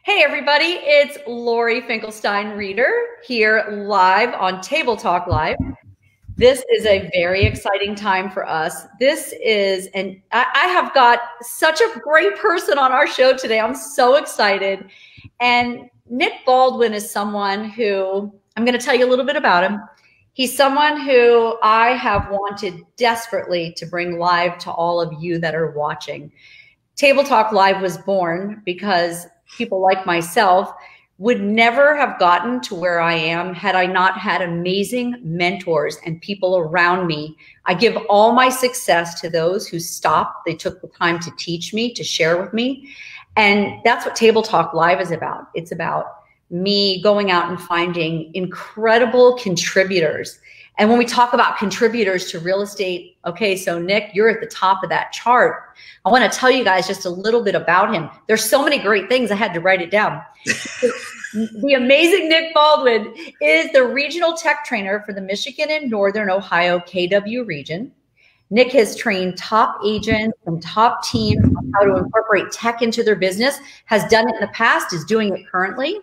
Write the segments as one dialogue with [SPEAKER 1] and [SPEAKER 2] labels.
[SPEAKER 1] Hey everybody, it's Laurie Finkelstien Reader here live on Table Talk Live. This is a very exciting time for us. I have got such a great person on our show today. I'm so excited. And Nick Baldwin is someone who, I'm going to tell you a little bit about him. He's someone who I have wanted desperately to bring live to all of you that are watching. Table Talk Live was born because people like myself would never have gotten to where I am had I not had amazing mentors and people around me. I give all my success to those who stopped. They took the time to teach me, to share with me. And that's what Table Talk Live is about. It's about me going out and finding incredible contributors. And when we talk about contributors to real estate, okay, so Nick, you're at the top of that chart. I want to tell you guys just a little bit about him. There's so many great things. I had to write it down. The amazing Nick Baldwin is the regional tech trainer for the Michigan and Northern Ohio KW region. Nick has trained top agents and top teams on how to incorporate tech into their business, has done it in the past, is doing it currently,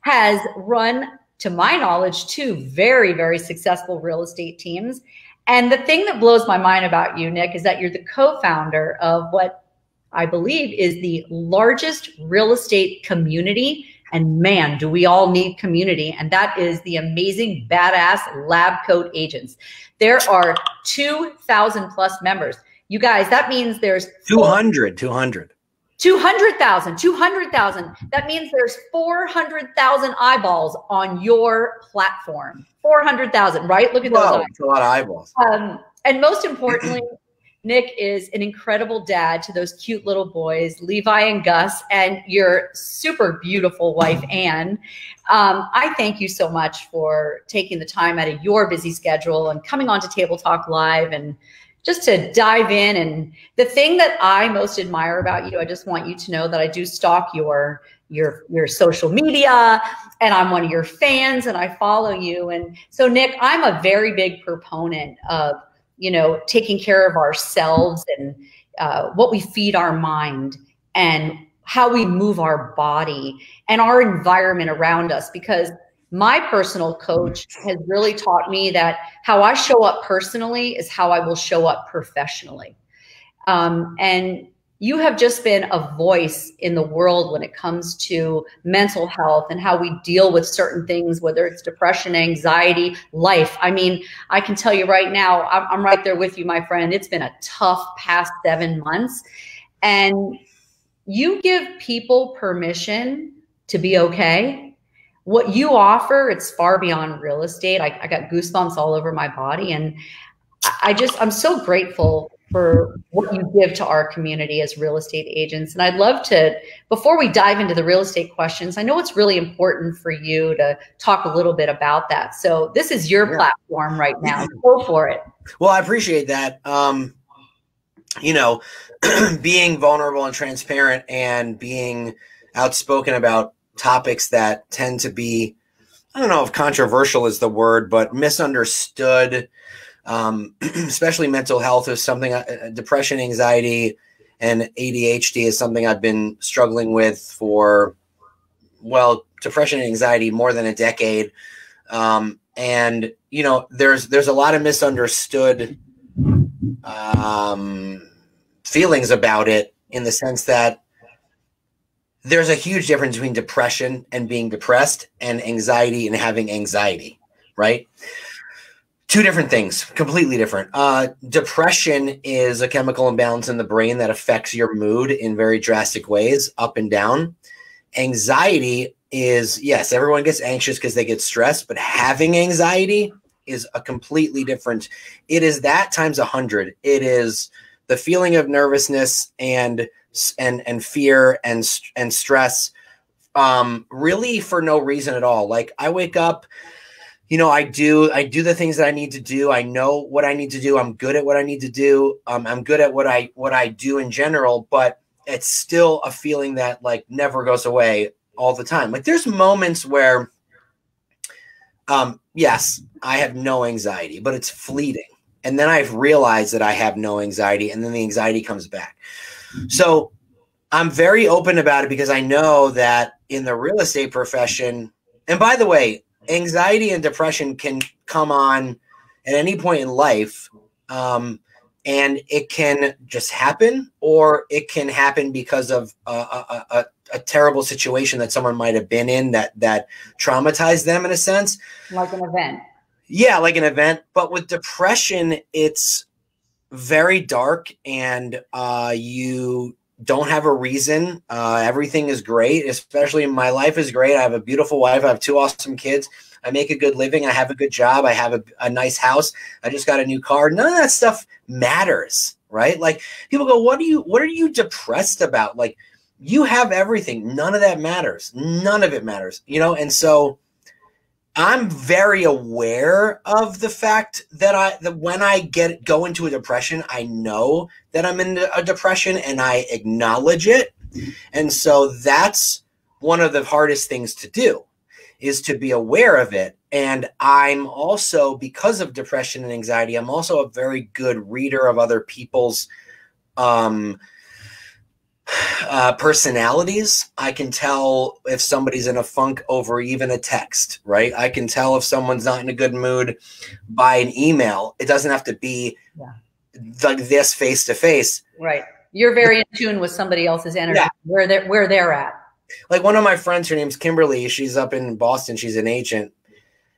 [SPEAKER 1] has run, to my knowledge, two very, very successful real estate teams. And the thing that blows my mind about you, Nick, is that you're the co-founder of what I believe is the largest real estate community. And man, do we all need community. And that is the amazing, badass Lab Coat Agents. There are 2,000 plus members. You guys, that means there's
[SPEAKER 2] 200,000.
[SPEAKER 1] That means there's 400,000 eyeballs on your platform. 400,000, right? Look at those eyes.
[SPEAKER 2] That's a lot of eyeballs.
[SPEAKER 1] And most importantly, Nick is an incredible dad to those cute little boys, Levi and Gus, and your super beautiful wife, Anne. I thank you so much for taking the time out of your busy schedule and coming on to Table Talk Live and just to dive in. And the thing that I most admire about you, I just want you to know that I do stalk your social media, and I'm one of your fans, and I follow you. And so, Nick, I'm a very big proponent of, taking care of ourselves and what we feed our mind and how we move our body and our environment around us, because my personal coach has really taught me that how I show up personally is how I will show up professionally. And you have just been a voice in the world when it comes to mental health and how we deal with certain things, whether it's depression, anxiety, life. I mean, I can tell you right now, I'm right there with you, my friend. It's been a tough past 7 months. And you give people permission to be okay. What you offer, it's far beyond real estate. I got goosebumps all over my body. And I'm so grateful for what you give to our community as real estate agents. And I'd love to, before we dive into the real estate questions, I know it's really important for you to talk a little bit about that. So this is your platform right now. Go for it.
[SPEAKER 2] Well, I appreciate that. Being vulnerable and transparent and being outspoken about topics that tend to be, I don't know if controversial is the word, but misunderstood, especially mental health is something, depression, anxiety, and ADHD is something I've been struggling with for, depression and anxiety more than a decade. And, there's a lot of misunderstood feelings about it, in the sense that there's a huge difference between depression and being depressed, and anxiety and having anxiety, right? Two different things, completely different. Depression is a chemical imbalance in the brain that affects your mood in very drastic ways, up and down. Anxiety is, yes, everyone gets anxious because they get stressed, but having anxiety is a completely different. It is that times 100. It is the feeling of nervousness and fear and stress, really for no reason at all. Like, I wake up, I do the things that I need to do. I know what I need to do. I'm good at what I need to do. I'm good at what I do in general, but it's still a feeling that like never goes away all the time. Like, there's moments where, yes, I have no anxiety, but it's fleeting. And then I've realized that I have no anxiety, and then the anxiety comes back. So I'm very open about it because I know that in the real estate profession, and by the way, anxiety and depression can come on at any point in life. And it can just happen, or it can happen because of a terrible situation that someone might have been in that traumatized them in a sense.
[SPEAKER 1] Like an event.
[SPEAKER 2] Yeah, like an event. But with depression, it's very dark, and you don't have a reason. Everything is great, especially my life is great. I have a beautiful wife. I have 2 awesome kids. I make a good living. I have a good job. I have a nice house. I just got a new car. None of that stuff matters, right? Like people go, what are you depressed about? Like you have everything. None of that matters. None of it matters, you know? And so I'm very aware of the fact that when I go into a depression, I know that I'm in a depression and I acknowledge it. And so that's one of the hardest things to do, is to be aware of it. And I'm also, because of depression and anxiety, I'm also a very good reader of other people's personalities. I can tell if somebody's in a funk over even a text, right? I can tell if someone's not in a good mood by an email. It doesn't have to be like this face to face.
[SPEAKER 1] Right. You're very in tune with somebody else's energy, where they're at.
[SPEAKER 2] Like one of my friends, her name's Kimberly. She's up in Boston. She's an agent.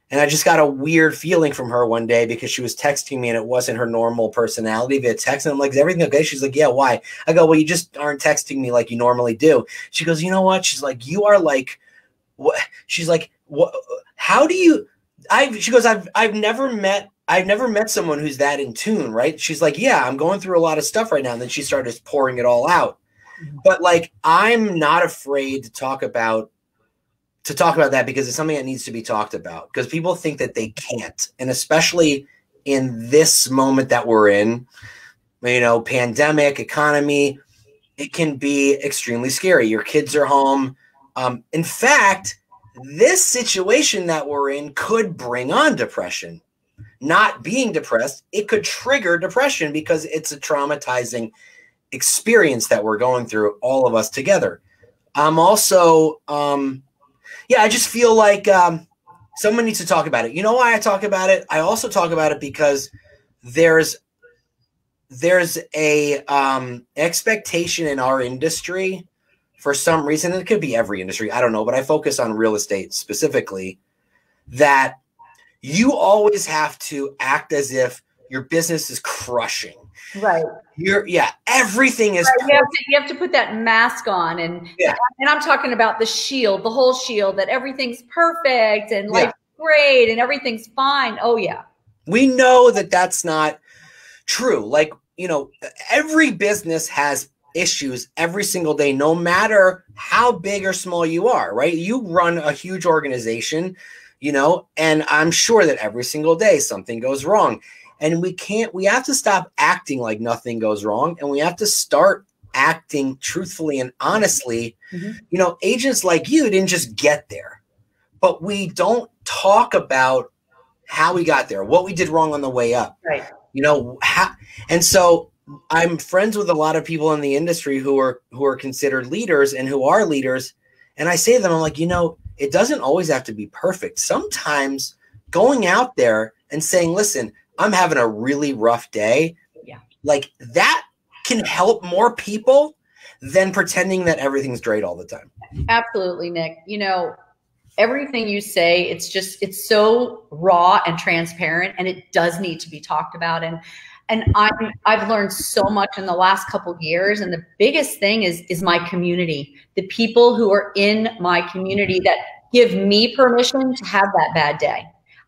[SPEAKER 2] And I just got a weird feeling from her one day because she was texting me and it wasn't her normal personality via text. And I'm like, is everything okay? She's like, yeah, why? I go, well, you just aren't texting me like you normally do. She goes, you know what? She's like, you are like, what? She's like, what? How do you, she goes, I've never met someone who's that in tune, right? She's like, yeah, I'm going through a lot of stuff right now. And then she started pouring it all out. But like, I'm not afraid to talk about that because it's something that needs to be talked about, because people think that they can't. And especially in this moment that we're in, you know, pandemic, economy, it can be extremely scary. Your kids are home. In fact, this situation that we're in could bring on depression. Not being depressed, it could trigger depression because it's a traumatizing experience that we're going through, all of us together. I'm also, I just feel like someone needs to talk about it. You know why I talk about it? I also talk about it because there's a expectation in our industry for some reason, and it could be every industry, I don't know, but I focus on real estate specifically, that you always have to act as if your business is crushing.
[SPEAKER 1] Right.
[SPEAKER 2] Everything is
[SPEAKER 1] right. You have to put that mask on, and I'm talking about the shield, the whole shield, that everything's perfect and life's great and everything's fine. Oh yeah.
[SPEAKER 2] We know that that's not true. Like, you know, every business has issues every single day, no matter how big or small you are, right? You run a huge organization, you know, and I'm sure that every single day something goes wrong. And we have to stop acting like nothing goes wrong. And we have to start acting truthfully and honestly. Mm-hmm. You know, agents like you didn't just get there, but we don't talk about how we got there, what we did wrong on the way up.
[SPEAKER 1] Right.
[SPEAKER 2] You know, and so I'm friends with a lot of people in the industry who are considered leaders and who are leaders. And I say to them, I'm like, you know, it doesn't always have to be perfect. Sometimes going out there and saying, listen, I'm having a really rough day. Yeah. Like that can help more people than pretending that everything's great all the time. Absolutely,
[SPEAKER 1] Nick. You know, everything you say, it's so raw and transparent, and it does need to be talked about. And I've learned so much in the last couple of years. And the biggest thing is my community, the people who are in my community that give me permission to have that bad day.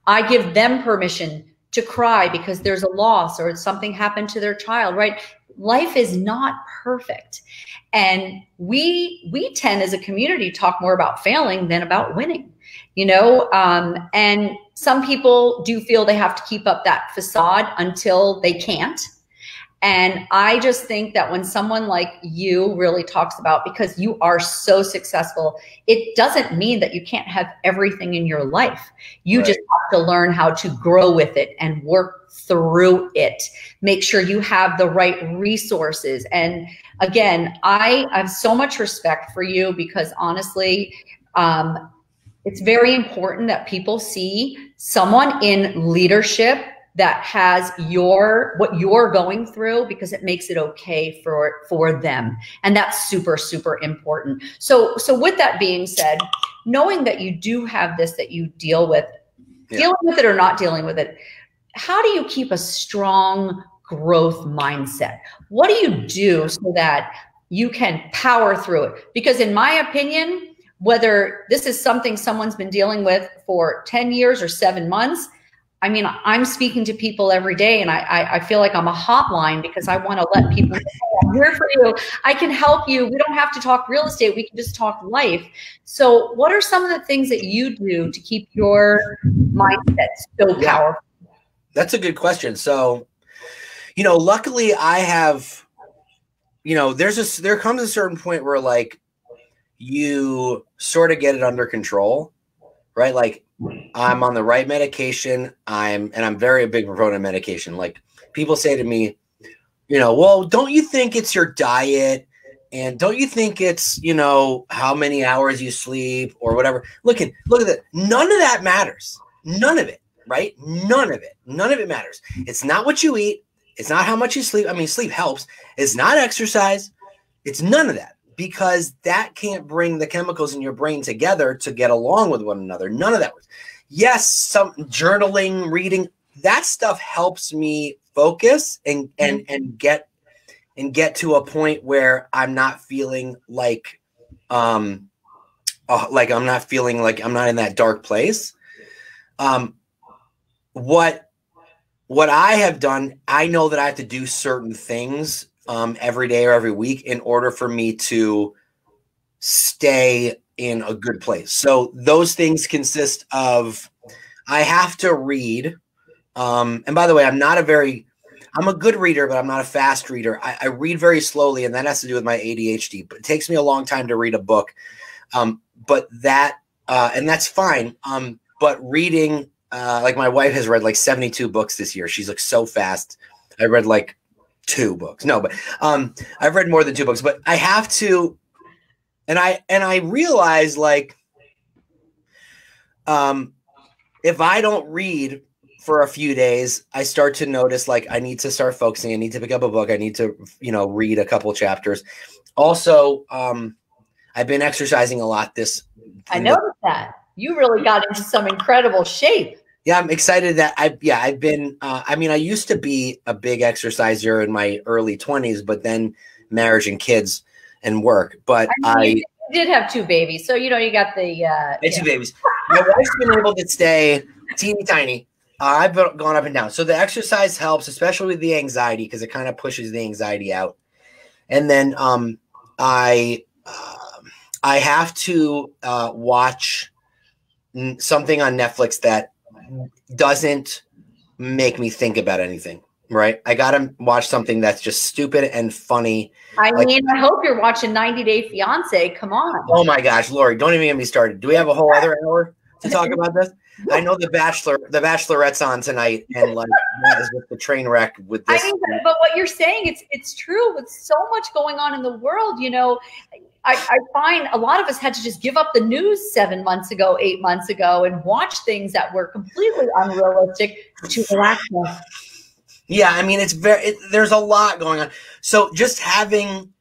[SPEAKER 1] I give them permission to cry because there's a loss or something happened to their child, right? Life is not perfect. And we tend as a community to talk more about failing than about winning, you know? And some people do feel they have to keep up that facade until they can't. And I just think that when someone like you really talks about, because you are so successful, it doesn't mean that you can't have everything in your life. You just have to learn how to grow with it and work through it. Make sure you have the right resources and again, I have so much respect for you because honestly, it's very important that people see someone in leadership that has what you're going through, because it makes it okay for them. And that's super, super important. So with that being said, knowing that you do have this, that you deal with, dealing with it or not dealing with it, how do you keep a strong growth mindset? What do you do so that you can power through it? Because in my opinion, whether this is something someone's been dealing with for 10 years or 7 months, I mean, I'm speaking to people every day, and I feel like I'm a hotline because I want to let people know, I'm here for you. I can help you. We don't have to talk real estate. We can just talk life. So what are some of the things that you do to keep your mindset so powerful?
[SPEAKER 2] That's a good question. So, luckily I have, there comes a certain point where like you sort of get it under control, right? Like I'm on the right medication. I'm very a big proponent of medication. Like people say to me, well, don't you think it's your diet? And don't you think it's, how many hours you sleep or whatever? Look at that. None of that matters. None of it, right? None of it matters. It's not what you eat. It's not how much you sleep. I mean, sleep helps. It's not exercise. It's none of that, because that can't bring the chemicals in your brain together to get along with one another. None of that works. Yes, some journaling, reading, that stuff helps me focus and get to a point where I'm not feeling like I'm not feeling like I'm not in that dark place. What I have done, I know that I have to do certain things every day or every week in order for me to stay in a good place. So those things consist of, I have to read. And by the way, I'm a good reader, but I'm not a fast reader. I read very slowly, and that has to do with my ADHD, but it takes me a long time to read a book. And that's fine. But reading, like my wife has read like 72 books this year. She's like so fast. I read like 2 books. No, but I've read more than 2 books, but I have to, and I realize like if I don't read for a few days, I start to notice like I need to start focusing. I need to pick up a book. I need to, read a couple chapters. Also, I've been exercising a lot
[SPEAKER 1] I noticed that. You really got into some incredible shape.
[SPEAKER 2] Yeah, I'm excited that I've been, I used to be a big exerciser in my early 20s, but then marriage and kids and work. But
[SPEAKER 1] you did have 2 babies. So, you got the...
[SPEAKER 2] 2 babies. My wife's been able to stay teeny tiny. I've gone up and down. So the exercise helps, especially with the anxiety, because it kind of pushes the anxiety out. And then I have to watch something on Netflix that doesn't make me think about anything, right? I got to watch something that's just stupid and funny.
[SPEAKER 1] I hope you're watching 90 Day Fiance. Come on.
[SPEAKER 2] Oh my gosh, Laurie, don't even get me started. Do we have a whole other hour to talk about this? I know the Bachelorette's on tonight, and like that is just the train wreck with this.
[SPEAKER 1] But what you're saying, it's true. With so much going on in the world, I find a lot of us had to just give up the news 7 months ago, 8 months ago, and watch things that were completely unrealistic to relax us.
[SPEAKER 2] Yeah, I mean, there's a lot going on. So just having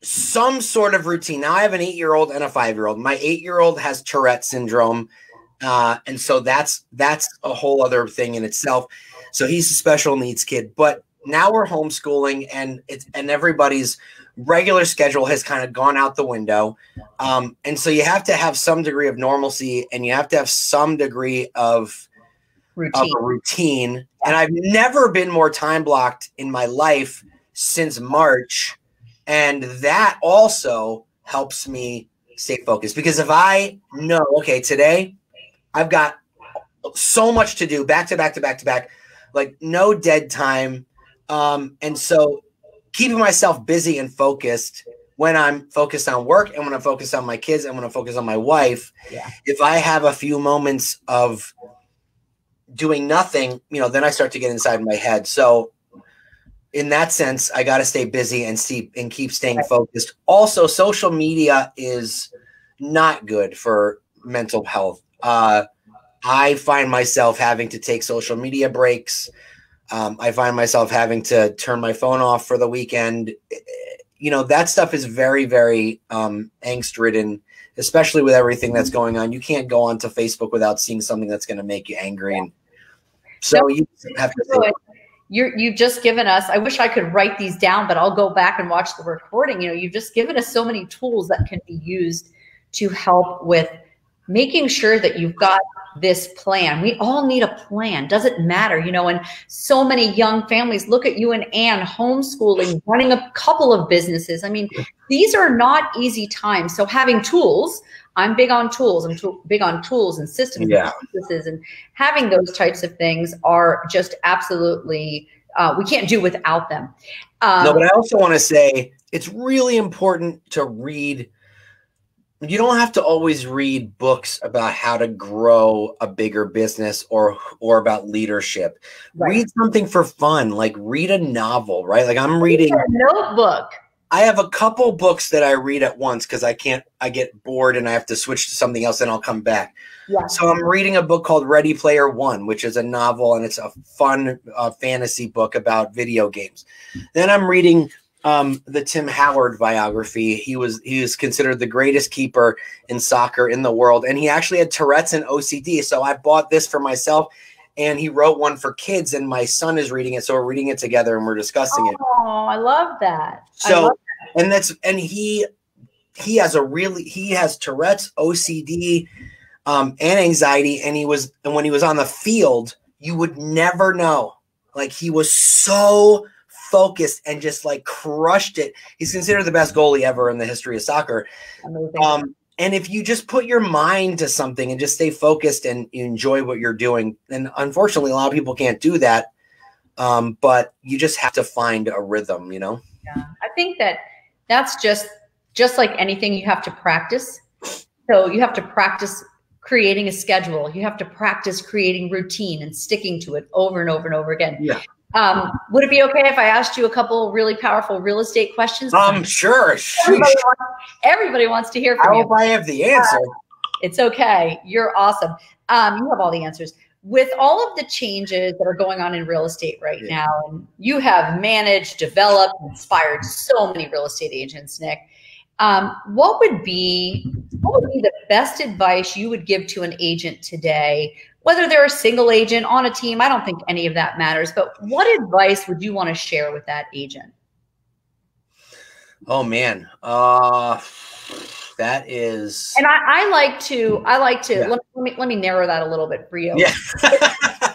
[SPEAKER 2] some sort of routine. Now I have an 8-year-old and a 5-year-old. My 8-year-old has Tourette syndrome. And so that's a whole other thing in itself. So he's a special needs kid, but now we're homeschooling and everybody's regular schedule has kind of gone out the window. And so you have to have some degree of normalcy, and you have to have some degree of routine. And I've never been more time blocked in my life since March. And that also helps me stay focused, because if I know, okay, today I've got so much to do back to back to back to back, like no dead time. And so keeping myself busy and focused when I'm focused on work and when I'm focused on my kids and when I'm focused on my wife, if I have a few moments of doing nothing, then I start to get inside my head. So in that sense, I got to stay busy and keep staying focused. Also, social media is not good for mental health. I find myself having to take social media breaks. I find myself having to turn my phone off for the weekend. You know, that stuff is very, very angst ridden, especially with everything that's going on. You can't go onto Facebook without seeing something that's going to make you angry. And so you have to think.
[SPEAKER 1] You've just given us, I wish I could write these down, but I'll go back and watch the recording. You know, you've just given us so many tools that can be used to help with making sure that you've got this plan. We all need a plan. Doesn't matter, you know, and so many young families look at you and Anne homeschooling, running a couple of businesses. I mean, these are not easy times. So having tools, I'm big on tools. I'm big on tools and systems and processes, and having those types of things are just absolutely, we can't do without them.
[SPEAKER 2] No, but I also want to say it's really important to read. You don't have to always read books about how to grow a bigger business or about leadership. Right. Read something for fun, like read a novel, right? Like I'm reading
[SPEAKER 1] a notebook.
[SPEAKER 2] I have a couple books that I read at once because I get bored and I have to switch to something else and I'll come back. Yeah. So I'm reading a book called Ready Player One, which is a novel and it's a fun fantasy book about video games. Then I'm reading the Tim Howard biography. He was considered the greatest keeper in soccer in the world. And he actually had Tourette's and OCD. So I bought this for myself and he wrote one for kids and my son is reading it. So we're reading it together and we're discussing it.
[SPEAKER 1] Oh, I love that.
[SPEAKER 2] So, and he has Tourette's, OCD, and anxiety. And when he was on the field, you would never know. Like he was so focused and just like crushed it. He's considered the best goalie ever in the history of soccer. And if you just put your mind to something and just stay focused and you enjoy what you're doing, and unfortunately a lot of people can't do that. But you just have to find a rhythm, you know?
[SPEAKER 1] Yeah. I think that's just like anything, you have to practice. So you have to practice creating a schedule. You have to practice creating routine and sticking to it over and over and over again. Yeah. Would it be okay if I asked you a couple really powerful real estate questions?
[SPEAKER 2] Sure.
[SPEAKER 1] Everybody wants to hear from you.
[SPEAKER 2] I hope I have the answer.
[SPEAKER 1] It's okay. You're awesome. You have all the answers. With all of the changes that are going on in real estate right now, and you have managed, developed, inspired so many real estate agents, Nick, what would be the best advice you would give to an agent today, whether they're a single agent on a team? I don't think any of that matters, but what advice would you want to share with that agent?
[SPEAKER 2] Oh man. That is,
[SPEAKER 1] and I like to, let me narrow that a little bit for you.
[SPEAKER 2] Yeah.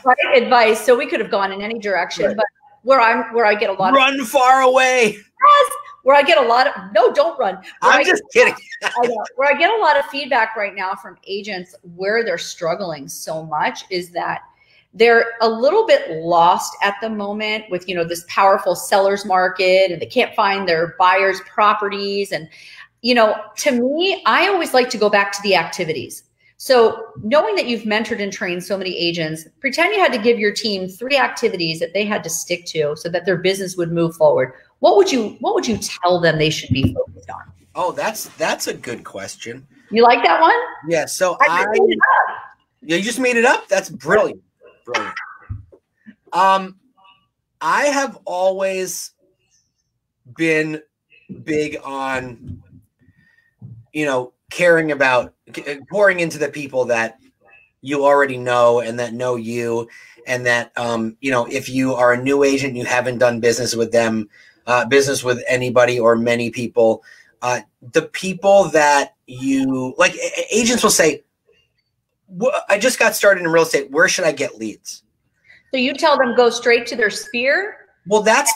[SPEAKER 1] Right? Advice. So we could have gone in any direction, right. But where I get a lot
[SPEAKER 2] run far away.
[SPEAKER 1] Yes. Where I get a lot of, no, don't run.
[SPEAKER 2] I'm just kidding.
[SPEAKER 1] I know, where I get a lot of feedback right now from agents where they're struggling so much is that they're a little bit lost at the moment with, this powerful seller's market, and they can't find their buyers' properties. And, to me, I always like to go back to the activities. So knowing that you've mentored and trained so many agents, pretend you had to give your team 3 activities that they had to stick to so that their business would move forward. What would you tell them they should be focused on?
[SPEAKER 2] Oh, that's a good question.
[SPEAKER 1] You like that one?
[SPEAKER 2] Yeah. So
[SPEAKER 1] I made it up.
[SPEAKER 2] You just made it up? That's brilliant. Brilliant. I have always been big on, caring about pouring into the people that you already know and that know you, and that, if you are a new agent, you haven't done business with them, business with anybody or many people, the people that you like, agents will say, I just got started in real estate. Where should I get leads?
[SPEAKER 1] So you tell them go straight to their sphere.
[SPEAKER 2] Well, that's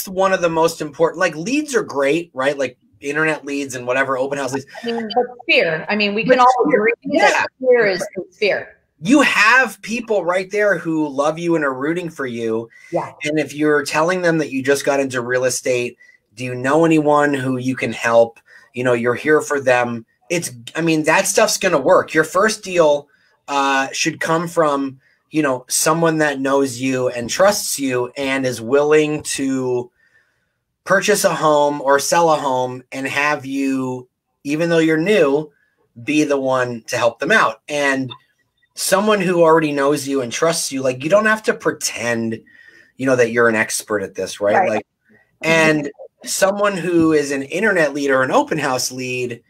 [SPEAKER 2] one of the most important, like leads are great, right? Like internet leads and whatever, open house leads.
[SPEAKER 1] But sphere, we can all agree that sphere is sphere.
[SPEAKER 2] You have people right there who love you and are rooting for you.
[SPEAKER 1] Yeah.
[SPEAKER 2] And if you're telling them that you just got into real estate, do you know anyone who you can help? You're here for them. That stuff's going to work. Your first deal should come from, you know, someone that knows you and trusts you and is willing to purchase a home or sell a home and have you, even though you're new, be the one to help them out. And someone who already knows you and trusts you, like, you don't have to pretend, you know, that you're an expert at this, right? Like, and someone who is an internet lead or an open house lead,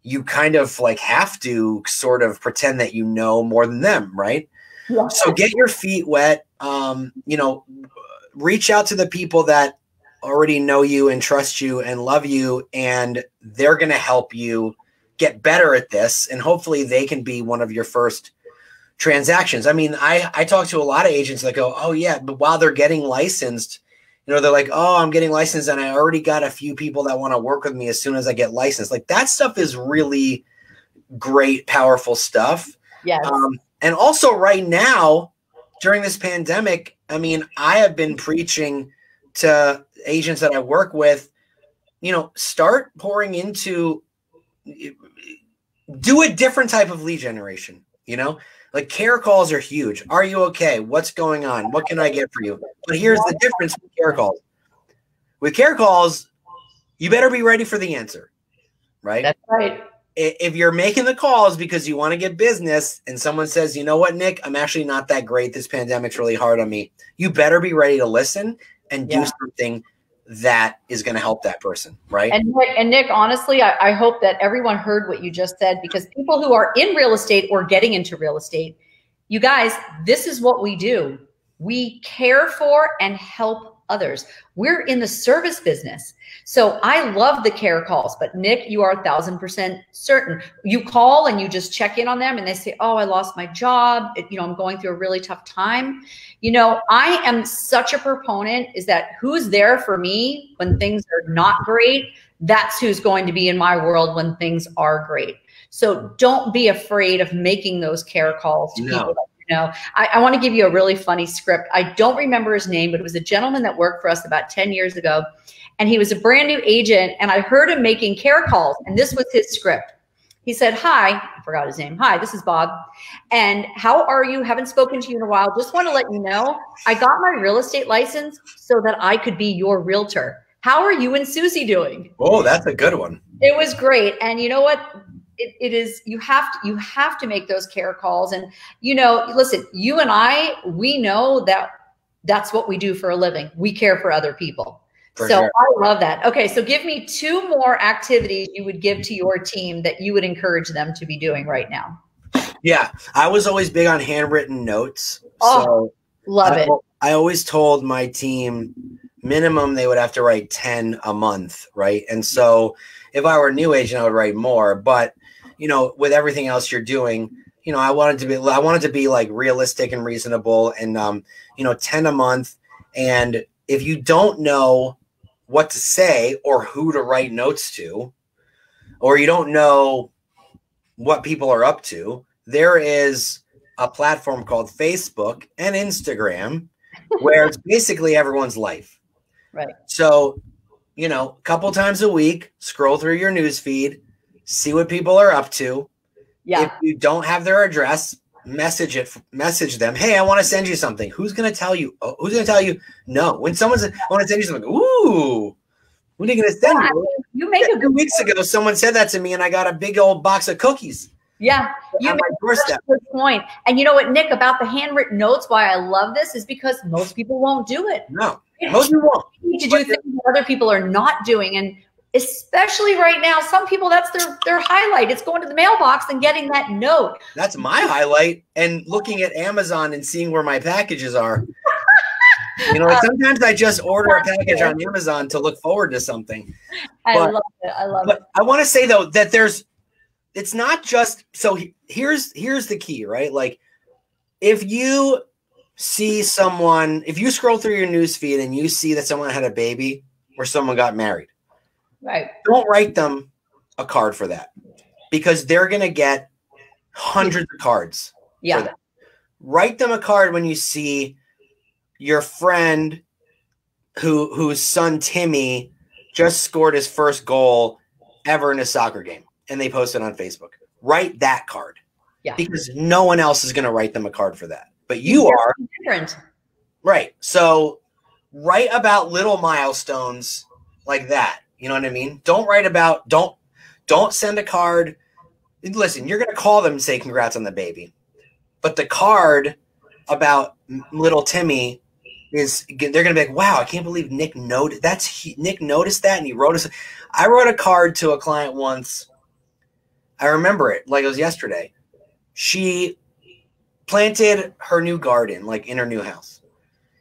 [SPEAKER 2] you kind of like have to sort of pretend that you know more than them, right? Yeah. So get your feet wet, you know, reach out to the people that already know you and trust you and love you, and they're going to help you get better at this. And hopefully they can be one of your first transactions. I mean, I talk to a lot of agents that go, oh yeah, but while they're getting licensed, you know, they're like, oh, I'm getting licensed and I already got a few people that want to work with me as soon as I get licensed. Like, that stuff is really great, powerful stuff.
[SPEAKER 1] Yes.
[SPEAKER 2] And also right now during this pandemic, I mean, I have been preaching to agents that I work with, you know, start pouring into, do a different type of lead generation, you know, like care calls are huge. Are you okay? What's going on? What can I get for you? But here's the difference with care calls. With care calls, you better be ready for the answer, right?
[SPEAKER 1] That's right.
[SPEAKER 2] If you're making the calls because you want to get business and someone says, you know what, Nick, I'm actually not that great. This pandemic's really hard on me. You better be ready to listen and do something that is going to help that person, right?
[SPEAKER 1] And Nick, honestly, I hope that everyone heard what you just said, because people who are in real estate or getting into real estate, you guys, this is what we do. We care for and help others. We're in the service business. So I love the care calls, but Nick, you are 1,000% certain. You call and you just check in on them and they say, oh, I lost my job. You know, I'm going through a really tough time. You know, I am such a proponent is that who's there for me when things are not great, that's who's going to be in my world when things are great. So don't be afraid of making those care calls to people that you know. I want to give you a really funny script. I don't remember his name, but it was a gentleman that worked for us about 10 years ago. And he was a brand new agent, and I heard him making care calls, and this was his script. He said, hi, I forgot his name. Hi, this is Bob. And how are you? Haven't spoken to you in a while. Just want to let you know, I got my real estate license so that I could be your realtor. How are you and Susie doing?
[SPEAKER 2] Oh, that's a good one.
[SPEAKER 1] It was great. And you know what? It is, you have to make those care calls. And, you know, listen, you and I, we know that that's what we do for a living. We care for other people. So sure. I love that. Okay. So give me 2 more activities you would give to your team that you would encourage them to be doing right now.
[SPEAKER 2] Yeah. I was always big on handwritten notes.
[SPEAKER 1] Oh, so love it.
[SPEAKER 2] I always told my team minimum they would have to write 10 a month. Right. And so if I were a new agent, I would write more, but you know, with everything else you're doing, you know, I wanted to be like realistic and reasonable and, you know, 10 a month. And if you don't know what to say or who to write notes to, or you don't know what people are up to, there is a platform called Facebook and Instagram where it's basically everyone's life.
[SPEAKER 1] Right.
[SPEAKER 2] So, you know, a couple times a week, scroll through your news feed, see what people are up to. Yeah. If you don't have their address, message them. Hey, I want to send you something. Who's going to tell you? Who's going to tell you no? When someone's, I want to send you something. Ooh, what are you going to send me?
[SPEAKER 1] You make a
[SPEAKER 2] 2 weeks ago, someone said that to me and I got a big old box of cookies.
[SPEAKER 1] Yeah. You make a good point. And you know what, Nick, about the handwritten notes, why I love this is because most people won't do it.
[SPEAKER 2] No, most people won't.
[SPEAKER 1] You need to do things that other people are not doing. And especially right now, some people, that's their highlight. It's going to the mailbox and getting that note.
[SPEAKER 2] That's my highlight. And looking at Amazon and seeing where my packages are. You know, sometimes I just order a package on Amazon to look forward to something.
[SPEAKER 1] I love it. I love it.
[SPEAKER 2] I want to say though that it's not just, so here's the key, right? Like if you see someone, if you scroll through your news feed and you see that someone had a baby or someone got married,
[SPEAKER 1] right?
[SPEAKER 2] Don't write them a card for that because they're going to get hundreds of cards.
[SPEAKER 1] Yeah.
[SPEAKER 2] For that. Write them a card when you see your friend whose son Timmy just scored his first goal ever in a soccer game and they posted on Facebook. Write that card.
[SPEAKER 1] Yeah.
[SPEAKER 2] Because no one else is going to write them a card for that. but you are
[SPEAKER 1] different.
[SPEAKER 2] Right. So write about little milestones like that. You know what I mean? Don't write about, don't send a card. Listen, you're going to call them and say congrats on the baby. But the card about little Timmy they're going to be like, wow, I can't believe Nick noticed Nick noticed that. And he wrote us. I wrote a card to a client once. I remember it like it was yesterday. She planted her new garden, like in her new house.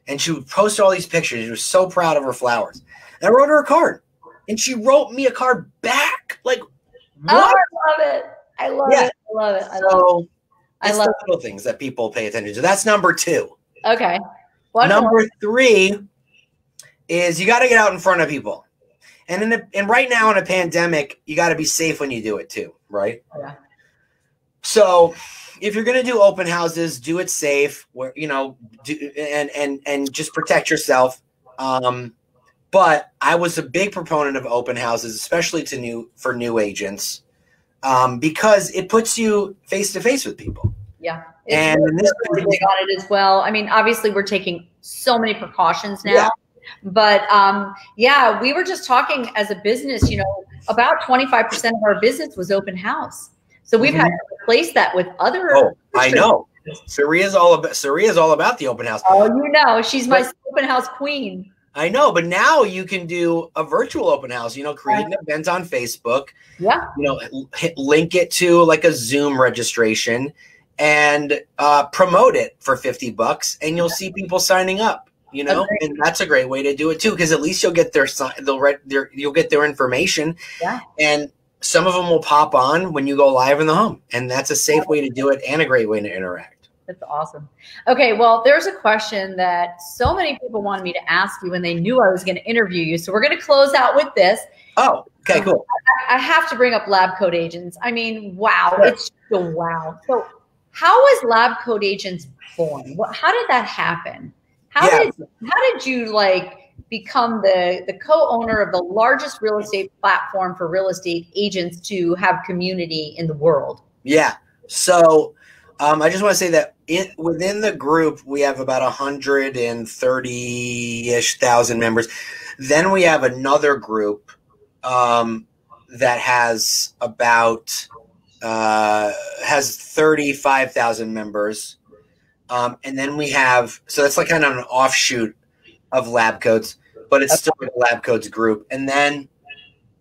[SPEAKER 2] And she would post all these pictures. She was so proud of her flowers. And I wrote her a card. And she wrote me a card back. Like, what?
[SPEAKER 1] Oh, I love it. I love it. I love it. I love it.
[SPEAKER 2] It's the little things that people pay attention to. That's number 2.
[SPEAKER 1] Okay.
[SPEAKER 2] Number 3 is you got to get out in front of people. And right now in a pandemic, you got to be safe when you do it too, right?
[SPEAKER 1] Yeah.
[SPEAKER 2] So if you're going to do open houses, do it safe, where and just protect yourself. But I was a big proponent of open houses, especially for new agents, because it puts you face to face with people.
[SPEAKER 1] Yeah,
[SPEAKER 2] and
[SPEAKER 1] this really big on it as well. I mean, obviously, we're taking so many precautions now. Yeah. But yeah, we were just talking as a business. About 25% of our business was open house. So we've had to replace that with other.
[SPEAKER 2] Oh, I know. Saria's all about the open house.
[SPEAKER 1] Oh, she's my open house queen.
[SPEAKER 2] I know, but now you can do a virtual open house. Create an event on Facebook.
[SPEAKER 1] Yeah.
[SPEAKER 2] Link it to like a Zoom registration, and promote it for $50, and you'll see people signing up. And that's a great way to do it too, because at least you'll get you'll get their information.
[SPEAKER 1] Yeah.
[SPEAKER 2] And some of them will pop on when you go live in the home, and that's a safe way to do it and a great way to interact.
[SPEAKER 1] That's awesome. Okay, well, there's a question that so many people wanted me to ask you when they knew I was going to interview you. So we're going to close out with this.
[SPEAKER 2] Oh, okay, cool.
[SPEAKER 1] I have to bring up lab coat agents. I mean, wow, sure. It's so wow. So how was lab coat agents born? How did that happen? How did you become the co-owner of the largest real estate platform for real estate agents to have community in the world?
[SPEAKER 2] Yeah. So I just want to say that within the group, we have about 130-ish thousand members. Then we have another group that has about 35,000 members. And then we have, so that's like kind of an offshoot of Lab Coats, but it's still a Lab Coats group. And then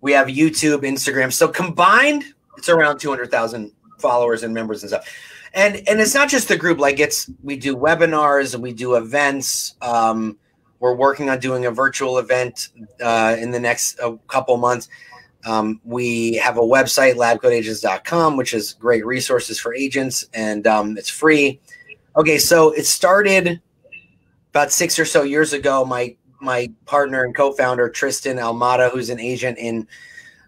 [SPEAKER 2] we have YouTube, Instagram. So combined, it's around 200,000 followers and members and stuff. And it's not just the group. We do webinars and we do events. We're working on doing a virtual event in the next couple months. We have a website, labcoatagents.com, which is great resources for agents, and it's free. Okay, so it started about 6 or so years ago. My partner and co-founder, Tristan Almada, who's an agent in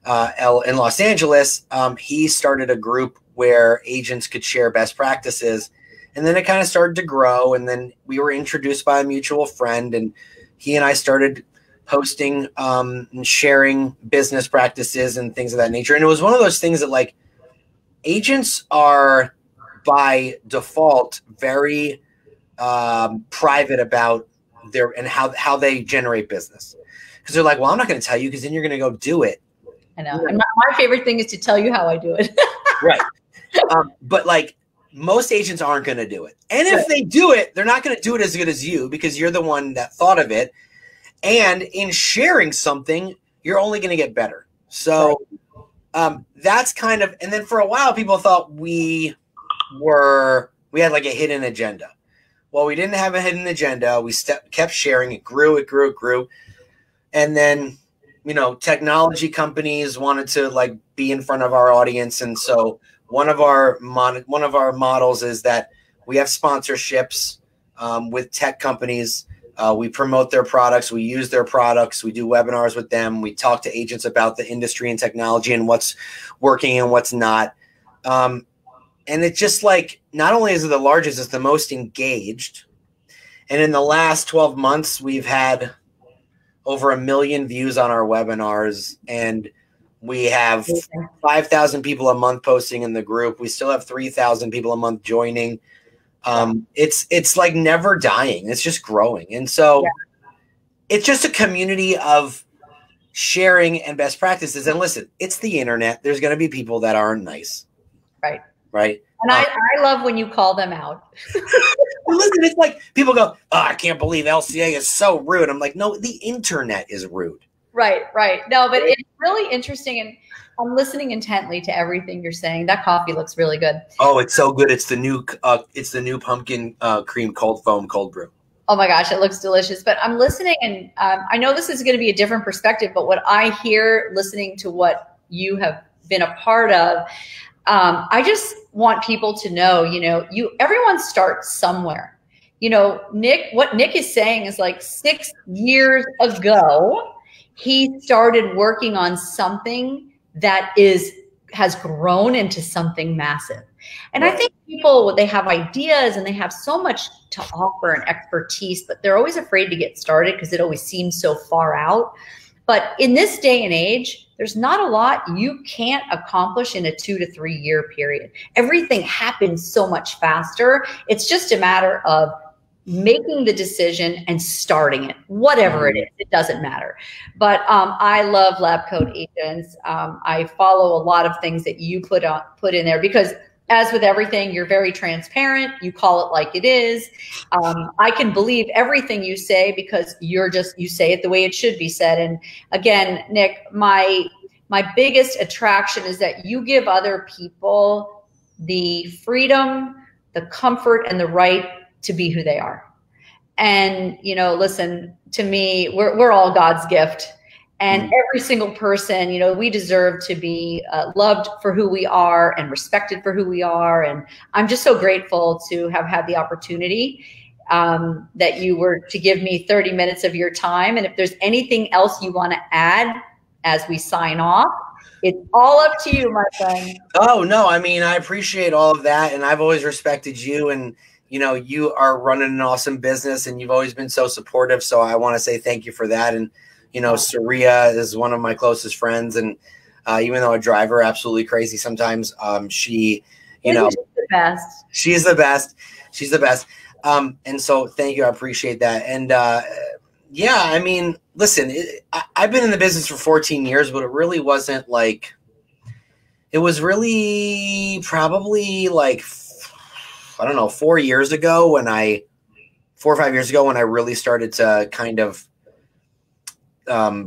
[SPEAKER 2] Los Angeles, he started a group where agents could share best practices. And then it kind of started to grow. And then we were introduced by a mutual friend, and he and I started posting and sharing business practices and things of that nature. And it was one of those things that agents are by default very private about how they generate business, because they're like, well, I'm not going to tell you because then you're going to go do it.
[SPEAKER 1] I know. And my favorite thing is to tell you how I do it.
[SPEAKER 2] Right. But most agents aren't going to do it. And if they do it, they're not going to do it as good as you, because you're the one that thought of it. And in sharing something, you're only going to get better. So that's kind of, and then for a while, people thought we had a hidden agenda. Well, we didn't have a hidden agenda. We kept sharing. It grew. And then, technology companies wanted to be in front of our audience. And so one of our models is that we have sponsorships with tech companies. We promote their products. We use their products. We do webinars with them. We talk to agents about the industry and technology and what's working and what's not. And it's just not only is it the largest, it's the most engaged. And in the last 12 months, we've had over 1 million views on our webinars, and we have 5,000 people a month posting in the group. We still have 3,000 people a month joining. It's like never dying. It's just growing. And so it's just a community of sharing and best practices. And listen, it's the internet. There's going to be people that aren't nice.
[SPEAKER 1] Right.
[SPEAKER 2] Right.
[SPEAKER 1] And I love when you call them out.
[SPEAKER 2] Well, listen, it's like people go, oh, I can't believe LCA is so rude. I'm like, no, the internet is rude.
[SPEAKER 1] Right. No, but it's really interesting. And I'm listening intently to everything you're saying. That coffee looks really good.
[SPEAKER 2] Oh, it's so good. It's the new pumpkin cream cold foam cold brew.
[SPEAKER 1] Oh my gosh, it looks delicious. But I'm listening, and I know this is going to be a different perspective, but what I hear listening to what you have been a part of, I just want people to know, everyone starts somewhere. What Nick is saying is like 6 years ago, he started working on something that has grown into something massive. And I think people, they have ideas and they have so much to offer and expertise, but they're always afraid to get started because it always seems so far out. But in this day and age, there's not a lot you can't accomplish in a 2 to 3 year period. Everything happens so much faster. It's just a matter of making the decision and starting it, whatever it is, it doesn't matter. But I love lab coat agents. I follow a lot of things that you put in there because, as with everything, you're very transparent. You call it like it is. I can believe everything you say because you say it the way it should be said. And again, Nick, my biggest attraction is that you give other people the freedom, the comfort, and the right to be who they are. And, listen, to me, we're all God's gift. And every single person, we deserve to be loved for who we are and respected for who we are. And I'm just so grateful to have had the opportunity that you were to give me 30 minutes of your time. And if there's anything else you want to add as we sign off, it's all up to you, my friend.
[SPEAKER 2] Oh, no. I mean, I appreciate all of that. And I've always respected you. And, you are running an awesome business and you've always been so supportive. So I want to say thank you for that. And, Saria is one of my closest friends. And even though I drive her absolutely crazy sometimes, she's the
[SPEAKER 1] best.
[SPEAKER 2] She's the best. She's the best. And so thank you. I appreciate that. And I mean, listen, I've been in the business for 14 years, but it really wasn't like, it was really probably like, I don't know, 4 years ago 4 or 5 years ago when I really started to kind of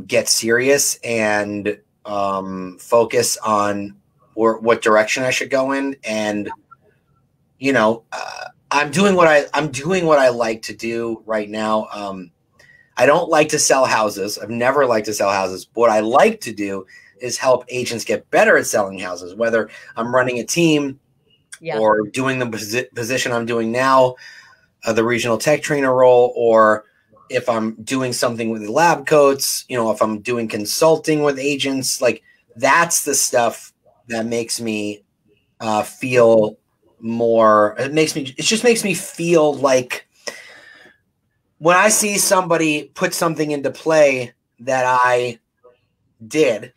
[SPEAKER 2] get serious and focus on what direction I should go in. And, I'm doing what I like to do right now. I don't like to sell houses. I've never liked to sell houses. What I like to do is help agents get better at selling houses, whether I'm running a team or doing the position I'm doing now, the regional tech trainer role, or if I'm doing something with the lab coats, if I'm doing consulting with agents, like that's the stuff that makes me feel more. It just makes me feel like when I see somebody put something into play that I did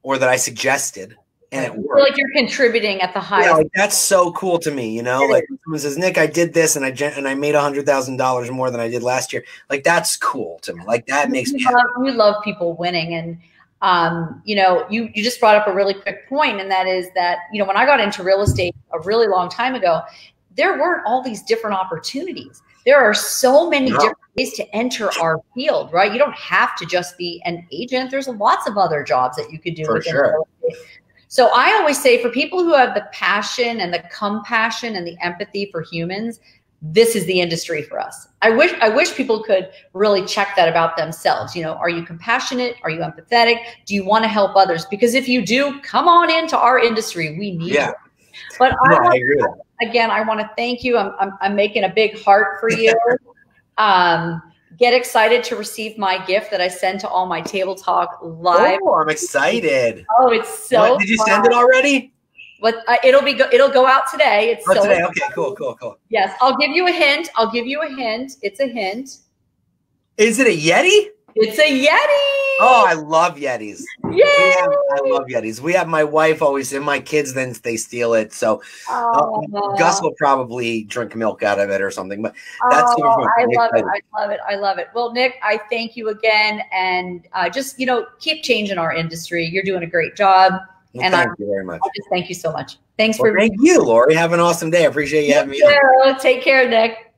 [SPEAKER 2] or that I suggested and it worked.
[SPEAKER 1] I feel like you're contributing at the highest.
[SPEAKER 2] Like that's so cool to me, like someone says, Nick, I did this and I made $100,000 more than I did last year. Like that's cool to me. Like that makes me happy.
[SPEAKER 1] We love people winning. And, you just brought up a really quick point. And that is that, when I got into real estate a really long time ago, there weren't all these different opportunities. There are so many different ways to enter our field, right? You don't have to just be an agent. There's lots of other jobs that you could do.
[SPEAKER 2] For sure.
[SPEAKER 1] Real estate. So I always say for people who have the passion and the compassion and the empathy for humans, this is the industry for us. I wish people could really check that about themselves. Are you compassionate? Are you empathetic? Do you want to help others? Because if you do, come on into our industry. We need you. But I agree with that. Again, I want to thank you. I'm making a big heart for you. Get excited to receive my gift that I send to all my Table Talk Live.
[SPEAKER 2] Oh, I'm excited.
[SPEAKER 1] Oh, it's so
[SPEAKER 2] Did you send it already?
[SPEAKER 1] But it'll go out today. It's
[SPEAKER 2] today. Okay, cool.
[SPEAKER 1] Yes, I'll give you a hint. It's a hint.
[SPEAKER 2] Is it a Yeti?
[SPEAKER 1] It's a Yeti.
[SPEAKER 2] Oh, I love Yetis.
[SPEAKER 1] Yay!
[SPEAKER 2] I love Yetis. We have my wife always, and my kids, then they steal it. So Gus will probably drink milk out of it or something. But that's super fun.
[SPEAKER 1] I love it. I love it. I love it. Well, Nick, I thank you again, and just keep changing our industry. You're doing a great job.
[SPEAKER 2] Well, and thank you very much.
[SPEAKER 1] Just thank you so much. Thanks
[SPEAKER 2] thank you, Laurie. Have an awesome day. I appreciate you having me on.
[SPEAKER 1] Take care, Nick.